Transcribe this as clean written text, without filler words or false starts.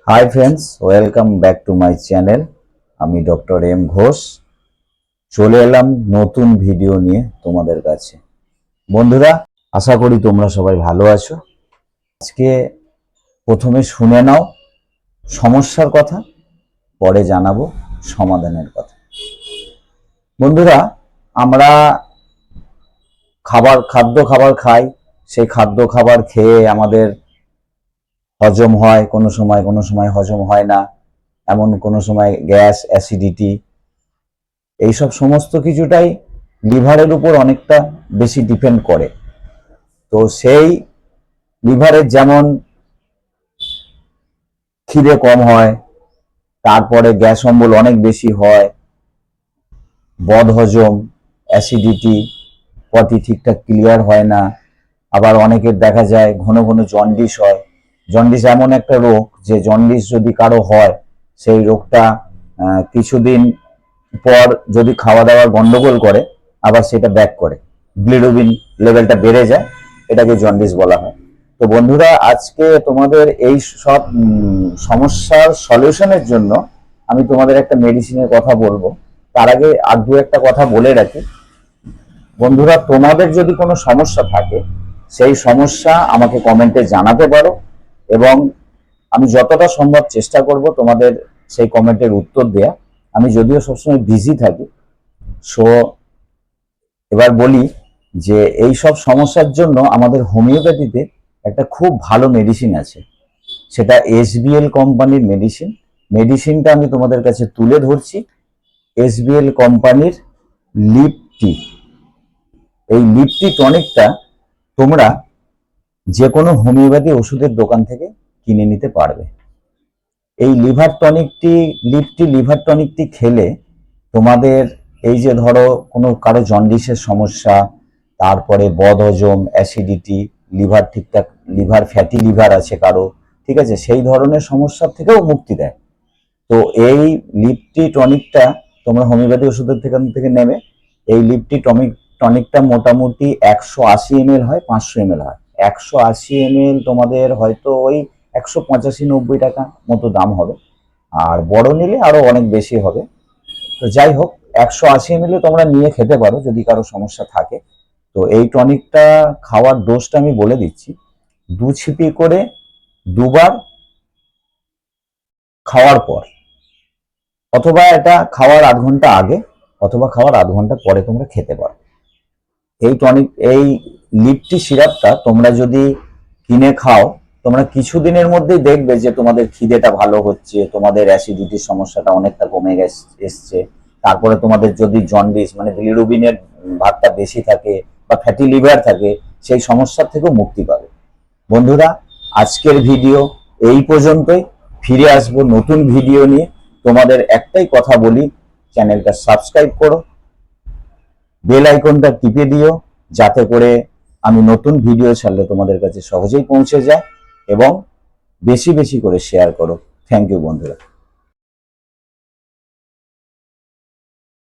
Hi friends, welcome back to my channel. আমি doctor M Ghosh চলে এলাম নতুন ভিডিও নিয়ে তোমাদের কাছে। বন্ধুরা, আশা করি তোমরা সবাই ভালো আছো। আজকে প্রথমে শুনে নাও সমস্যার কথা, পরে জানাবো সমাধানের কথা। বন্ধুরা, আমরা খাদ্য খাবার খাই। সেই খাদ্য খাবার খেয়ে আমাদের হজম হয়, কোনো সময় হজম হয় না, এমন কোনো সময় গ্যাস, অ্যাসিডিটি, এইসব সমস্ত কিছুটাই লিভারের উপর অনেকটা বেশি ডিপেন্ড করে। তো সেই লিভারের যেমন খিদে কম হয়, তারপরে গ্যাস অম্বল অনেক বেশি হয়, বদহজম, অ্যাসিডিটি, পটি ঠিকঠাক ক্লিয়ার হয় না। আবার অনেকের দেখা যায় ঘন ঘন জন্ডিস হয়। জন্ডিস এমন একটা রোগ যে জন্ডিস যদি কারো হয়, সেই রোগটা কিছুদিন পর যদি খাওয়া দাওয়ার গন্ডগোল করে, আবার সেটা ব্যাক করে, বিলিরুবিন লেভেলটা বেড়ে যায়, এটাকে জন্ডিস বলা হয়। তো বন্ধুরা, আজকে তোমাদের এই সব সমস্যার সলিউশনের জন্য আমি তোমাদের একটা মেডিসিনের কথা বলবো। তার আগে আর দু একটা কথা বলে রাখি। বন্ধুরা, তোমাদের যদি কোনো সমস্যা থাকে, সেই সমস্যা আমাকে কমেন্টে জানাতে পারো, এবং আমি যতটা সম্ভব চেষ্টা করব তোমাদের সেই কমেন্টের উত্তর দেয়া। আমি যদিও সবসময় বিজি থাকি। সো এবার বলি যে এই সব সমস্যার জন্য আমাদের হোমিওপ্যাথিতে একটা খুব ভালো মেডিসিন আছে, সেটা এসবিএল কোম্পানির মেডিসিন। মেডিসিনটা আমি তোমাদের কাছে তুলে ধরছি। এসবিএল কোম্পানির লিপটি। এই লিপটি টনিকটা তোমরা যে কোনো হোমিওপ্যাথি ওষুধের দোকান থেকে কিনে নিতে পারবে। এই লিপটি লিভার টনিকটি খেলে তোমাদের এই যে ধরো কোনো কারো জন্ডিসের সমস্যা, তারপরে বদহজম, অ্যাসিডিটি, লিভার ফ্যাটি লিভার আছে কারো, ঠিক আছে, সেই ধরনের সমস্যার থেকেও মুক্তি দেয়। তো এই লিপটি টনিকটা তোমরা হোমিওপ্যাথি ওষুধের থেকে নেবে। এই টনিকটা মোটামুটি 180 ml হয়, 500 ml হয়। 180 ml তোমাদের হয়তো ওই 185-90 টাকা মতো দাম হবে, আর বড় নিলে আরো অনেক বেশি হবে। তো যাই হোক, 180 ml তোমরা নিয়ে খেতে পারো যদি কারো সমস্যা থাকে। তো এই টনিকটা খাওয়ার ডোজটা আমি বলে দিচ্ছি। 2 ছিপি করে দুবার খাওয়ার পর, অথবা এটা খাওয়ার 8 ঘন্টা আগে, অথবা খাওয়ার 8 ঘন্টা পরে তোমরা খেতে পারো। এই লিপটি সিরাপটা তোমরা যদি কিনে খাও, তোমরা কিছুদিনের মধ্যেই দেখবে যে তোমাদের খিদেটা ভালো হচ্ছে, তোমাদের অ্যাসিডিটির সমস্যাটা অনেকটা কমে এসছে। তারপরে তোমাদের যদি জন্ডিস মানে বিলিরুবিনের ভাগটা বেশি থাকে বা ফ্যাটি লিভার থাকে, সেই সমস্যার থেকেও মুক্তি পাবে। বন্ধুরা, আজকের ভিডিও এই পর্যন্তই। ফিরে আসবো নতুন ভিডিও নিয়ে। তোমাদের একটাই কথা বলি, চ্যানেলটা সাবস্ক্রাইব করো, বেল আইকনটা টিপে দিও, যাতে করে আমি নতুন ভিডিও ছাড়লে তোমাদের কাছে সহজেই পৌঁছে যায়, এবং বেশি বেশি করে শেয়ার করো। থ্যাংক ইউ বন্ধুরা।